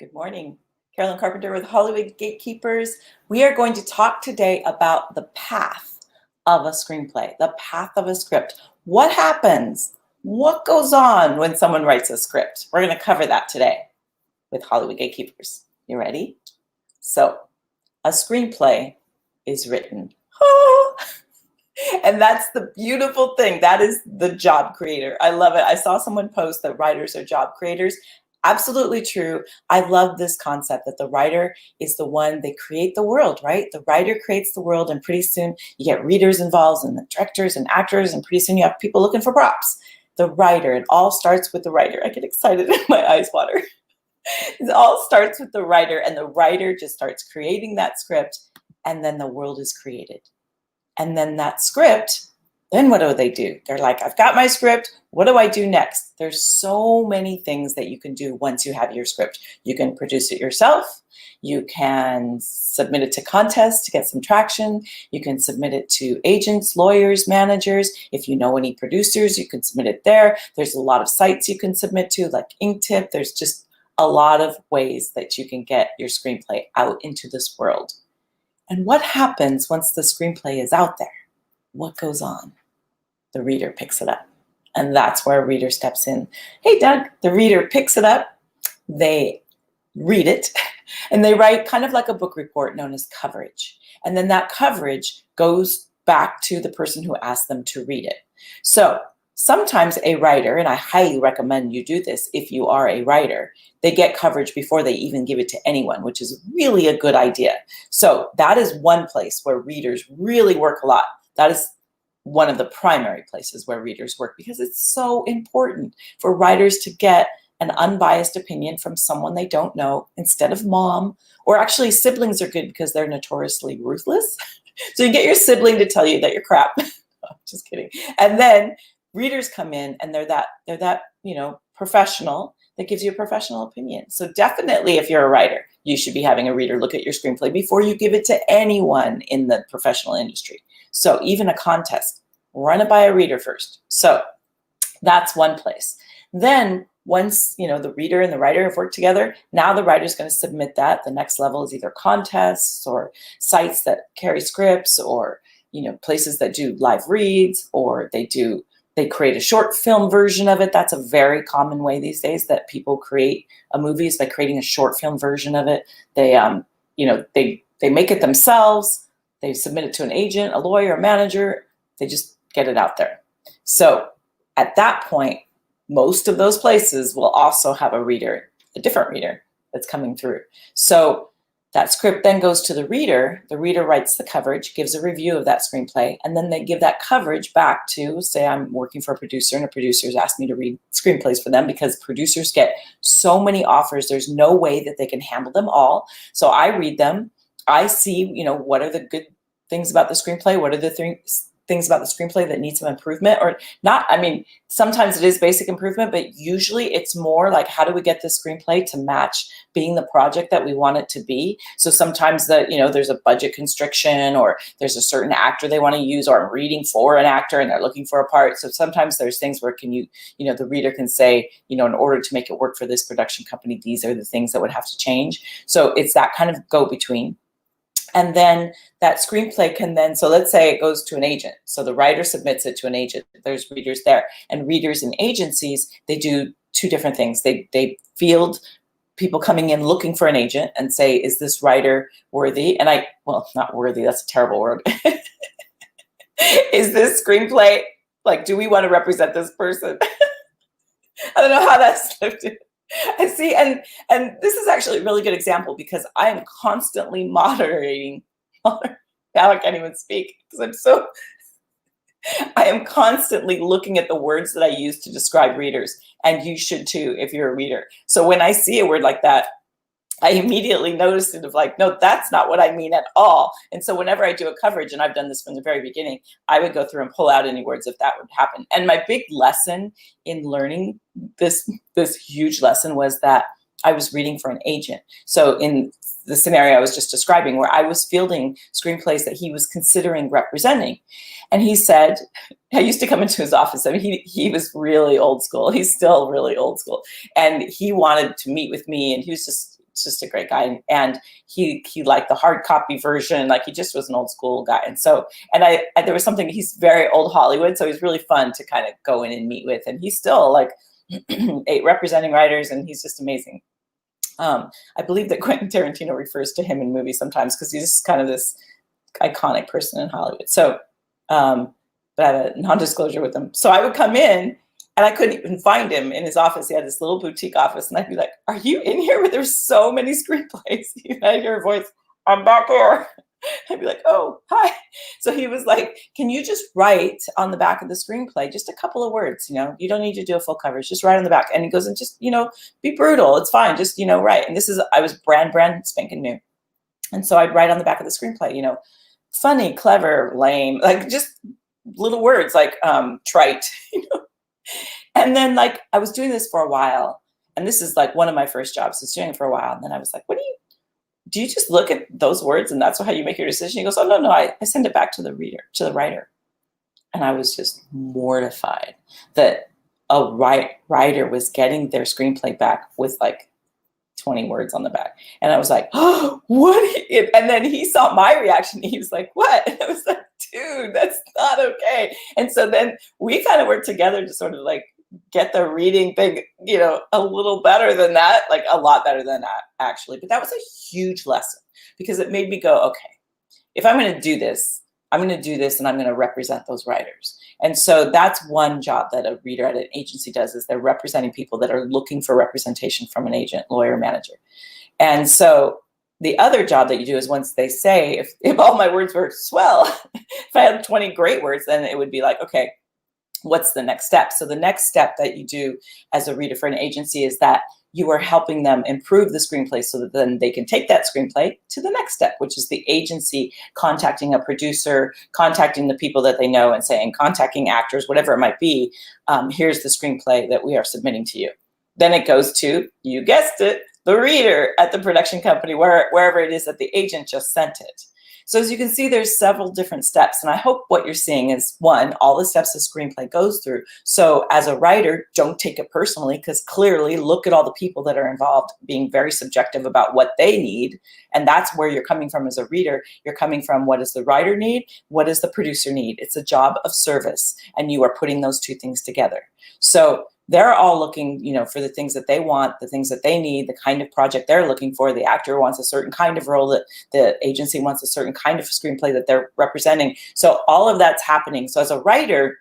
Good morning. Carolyn Carpenter with Hollywood Gatekeepers. We are going to talk today about the path of a screenplay, the path of a script. What happens? What goes on when someone writes a script? We're going to cover that today with Hollywood Gatekeepers. You ready? So, a screenplay is written. And that's the beautiful thing. That is the job creator. I love it. I saw someone post that writers are job creators. Absolutely true. I love this concept that the writer is the one, they create the world, right? The writer creates the world, and pretty soon you get readers involved and the directors and actors, and pretty soon you have people looking for props. The writer, it all starts with the writer. I get excited and my eyes water. It all starts with the writer, and the writer just starts creating that script, and then the world is created. And then that script, then what do? They're like, I've got my script. What do I do next? There's so many things that you can do once you have your script. You can produce it yourself. You can submit it to contests to get some traction. You can submit it to agents, lawyers, managers. If you know any producers, you can submit it there. There's a lot of sites you can submit to, like Inktip. There's just a lot of ways that you can get your screenplay out into this world. And what happens once the screenplay is out there? What goes on? The reader picks it up. And that's where a reader steps in. Hey, Doug, the reader picks it up. They read it, and they write kind of like a book report known as coverage. And then that coverage goes back to the person who asked them to read it. So sometimes a writer, and I highly recommend you do this if you are a writer, they get coverage before they even give it to anyone, which is really a good idea. So that is one place where readers really work a lot. That is one of the primary places where readers work, because it's so important for writers to get an unbiased opinion from someone they don't know instead of mom. Or actually, siblings are good because they're notoriously ruthless. So you get your sibling to tell you that you're crap. Just kidding. And then readers come in, and they're that professional that gives you a professional opinion. So definitely, if you're a writer, you should be having a reader look at your screenplay before you give it to anyone in the professional industry. So even a contest, run it by a reader first. So that's one place. Then once the reader and the writer have worked together, now the writer is going to submit that. The next level is either contests or sites that carry scripts, or places that do live reads, or they create a short film version of it. That's a very common way these days that people create a movie, is by creating a short film version of it. They make it themselves. They submit it to an agent, a lawyer, a manager. They just get it out there. So at that point, most of those places will also have a reader, a different reader that's coming through. So that script then goes to the reader. The reader writes the coverage, gives a review of that screenplay, and then they give that coverage back to, say I'm working for a producer, and a producer's asked me to read screenplays for them, because producers get so many offers. There's no way that they can handle them all. So I read them. I see, what are the good things about the screenplay? What are the things about the screenplay that need some improvement, or not? I mean, sometimes it is basic improvement, but usually it's more like, how do we get this screenplay to match being the project that we want it to be? So sometimes there's a budget constriction, or there's a certain actor they want to use, or I'm reading for an actor and they're looking for a part. So sometimes there's things where the reader can say, in order to make it work for this production company, these are the things that would have to change. So it's that kind of go between. And then that screenplay can then, so let's say it goes to an agent. So the writer submits it to an agent. There's readers there. And readers in agencies, they do two different things. They field people coming in looking for an agent and say, is this writer worthy? And not worthy, that's a terrible word. Is this screenplay, do we want to represent this person? I don't know how that slipped in. I see, and this is actually a really good example, because I am constantly moderating. Now I can't even speak because I am constantly looking at the words that I use to describe readers, and you should too if you're a reader. So when I see a word like that, I immediately noticed it of no, that's not what I mean at all. And so whenever I do a coverage, and I've done this from the very beginning, I would go through and pull out any words if that would happen. And my big lesson in learning this huge lesson was that I was reading for an agent. So in the scenario I was just describing, where I was fielding screenplays that he was considering representing. And he said, I used to come into his office. I mean, he was really old school. He's still really old school. And he wanted to meet with me, and he was just just a great guy. And he liked the hard copy version. Like, he just was an old school guy. And so, and there was something, he's very old Hollywood, so he's really fun to kind of go in and meet with. And he's still like representing writers, and he's just amazing. I believe that Quentin Tarantino refers to him in movies sometimes because he's kind of this iconic person in Hollywood. So, but I have a non-disclosure with him. So I would come in and I couldn't even find him in his office. He had this little boutique office, and I'd be like, "Are you in here?" But there's so many screenplays. I'd hear a voice, "I'm back here." I'd be like, "Oh, hi." So he was like, "Can you just write on the back of the screenplay just a couple of words? You don't need to do a full coverage. Just write on the back." And he goes, "And just, be brutal. It's fine. Just, write." And I was brand spanking new. And so I'd write on the back of the screenplay, funny, clever, lame, like just little words like trite, And then like I was doing this for a while, and this is like one of my first jobs. I was doing it for a while, and then I was like, do you just look at those words and that's how you make your decision? He goes, "Oh, no, I send it back to the writer." And I was just mortified that a writer was getting their screenplay back with like 20 words on the back. And I was like, "Oh, what?" And then he saw my reaction. He was like, "What?" And I was like, "Dude, that's not okay." And so then we kind of worked together to sort of like get the reading thing, a little better than that, like a lot better than that, actually. But that was a huge lesson because it made me go, okay, if I'm going to do this, I'm going to do this and I'm going to represent those writers. And so that's one job that a reader at an agency does, is they're representing people that are looking for representation from an agent, lawyer, manager. And so the other job that you do is once they say, if all my words were swell, if I had 20 great words, then it would be like, okay, what's the next step? So the next step that you do as a reader for an agency is that you are helping them improve the screenplay so that then they can take that screenplay to the next step, which is the agency contacting a producer, contacting the people that they know and saying, contacting actors, whatever it might be, here's the screenplay that we are submitting to you. Then it goes to, you guessed it, the reader at the production company, wherever it is that the agent just sent it. So as you can see, there's several different steps. And I hope what you're seeing is, one, all the steps the screenplay goes through. So as a writer, don't take it personally, because clearly look at all the people that are involved being very subjective about what they need. And that's where you're coming from as a reader. You're coming from, what does the writer need? What does the producer need? It's a job of service. And you are putting those two things together. So they're all looking, for the things that they want, the things that they need, the kind of project they're looking for. The actor wants a certain kind of role, that the agency wants a certain kind of screenplay that they're representing. So all of that's happening. So as a writer,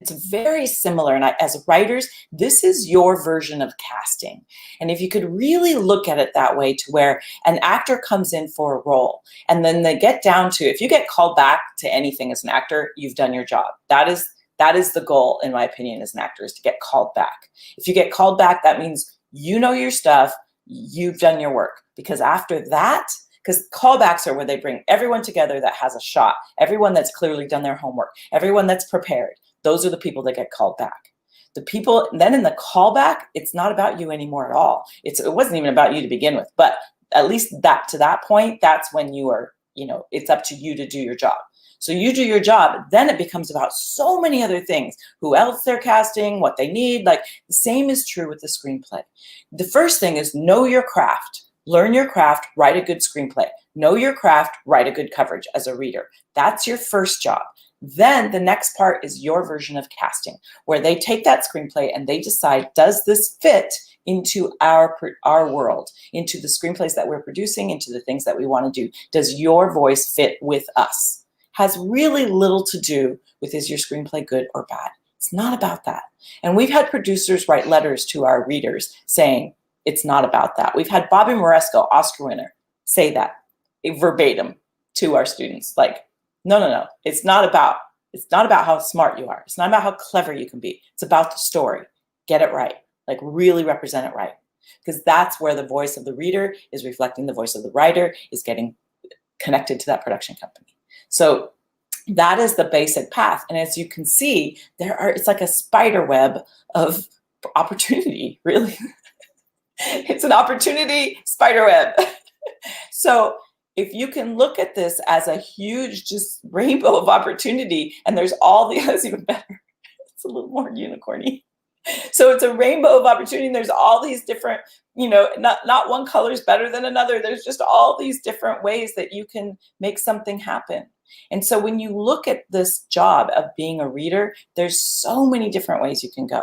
it's very similar. And as writers, this is your version of casting. And if you could really look at it that way, to where an actor comes in for a role, and then they get down to, if you get called back to anything as an actor, you've done your job. That is the goal, in my opinion, as an actor, is to get called back. If you get called back, that means you know your stuff, you've done your work. Because after that, because callbacks are where they bring everyone together that has a shot, everyone that's clearly done their homework, everyone that's prepared. Those are the people that get called back. The people, then in the callback, it's not about you anymore at all. It wasn't even about you to begin with, but at least to that point, that's when you are, it's up to you to do your job. So you do your job, then it becomes about so many other things, who else they're casting, what they need. Like, the same is true with the screenplay. The first thing is know your craft, learn your craft, write a good screenplay. Know your craft, write a good coverage as a reader. That's your first job. Then the next part is your version of casting, where they take that screenplay and they decide, does this fit into our world, into the screenplays that we're producing, into the things that we want to do? Does your voice fit with us? Has really little to do with, is your screenplay good or bad? It's not about that. And we've had producers write letters to our readers saying it's not about that. We've had Bobby Moresco, Oscar winner, say that verbatim to our students. Like, no. It's not about how smart you are. It's not about how clever you can be. It's about the story. Get it right. Like, really represent it right. Because that's where the voice of the reader is reflecting the voice of the writer, is getting connected to that production company. So that is the basic path. And as you can see, it's like a spider web of opportunity, really. It's an opportunity spider web. So if you can look at this as a huge just rainbow of opportunity, and there's all the others, even better. It's a little more unicorny. So it's a rainbow of opportunity. And there's all these different, not one color is better than another. There's just all these different ways that you can make something happen. And so when you look at this job of being a reader, there's so many different ways you can go.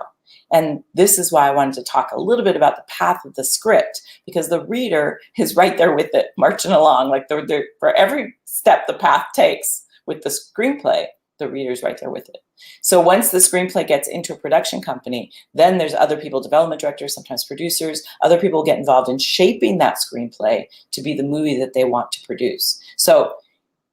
And this is why I wanted to talk a little bit about the path of the script, because the reader is right there with it, marching along. Like for every step the path takes with the screenplay, the reader's right there with it. So once the screenplay gets into a production company, then there's other people, development directors, sometimes producers, other people get involved in shaping that screenplay to be the movie that they want to produce. So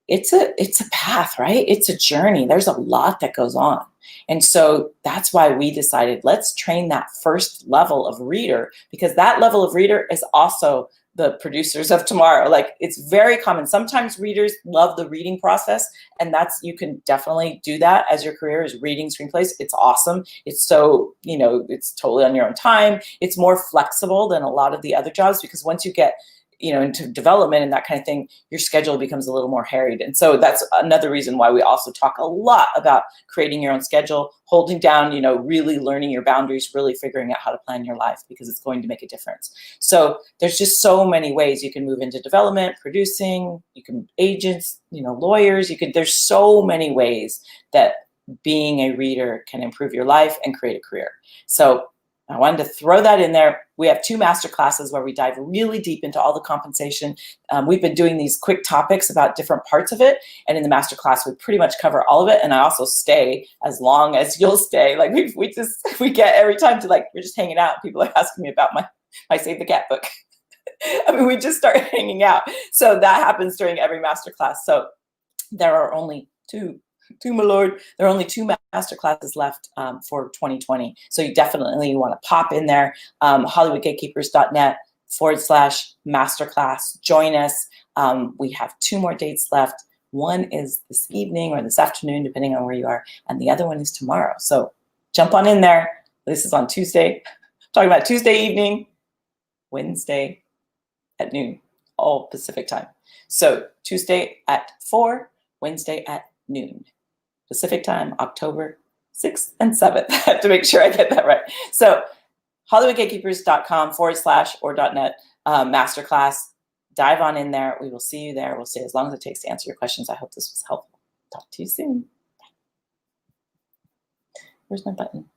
it's a path, right? It's a journey. There's a lot that goes on. And so that's why we decided, let's train that first level of reader, because that level of reader is also the producers of tomorrow. Like, it's very common. Sometimes readers love the reading process, and you can definitely do that as your career, is reading screenplays. It's awesome. It's so, it's totally on your own time. It's more flexible than a lot of the other jobs, because once you get into development and that kind of thing, your schedule becomes a little more harried. And so that's another reason why we also talk a lot about creating your own schedule, holding down, really learning your boundaries, really figuring out how to plan your life, because it's going to make a difference. So there's just so many ways you can move into development, producing, you can agents, lawyers, there's so many ways that being a reader can improve your life and create a career. So I wanted to throw that in there. We have 2 master classes where we dive really deep into all the compensation. We've been doing these quick topics about different parts of it. And in the master class, we pretty much cover all of it. And I also stay as long as you'll stay. Like we get every time to we're just hanging out. People are asking me about my Save the Cat book. I mean, we just start hanging out. So that happens during every master class. So there are only two, my lord. There are only 2 master classes left for 2020. So you definitely want to pop in there, HollywoodGatekeepers.net/masterclass. Join us. We have 2 more dates left. One is this evening or this afternoon, depending on where you are. And the other one is tomorrow. So jump on in there. This is on Tuesday. Talking about Tuesday evening, Wednesday at noon, all Pacific time. So Tuesday at 4, Wednesday at noon. Pacific time, October 6th and 7th. I have to make sure I get that right. So HollywoodGatekeepers.com/or.net masterclass. Dive on in there. We will see you there. We'll stay as long as it takes to answer your questions. I hope this was helpful. Talk to you soon. Bye. Where's my button?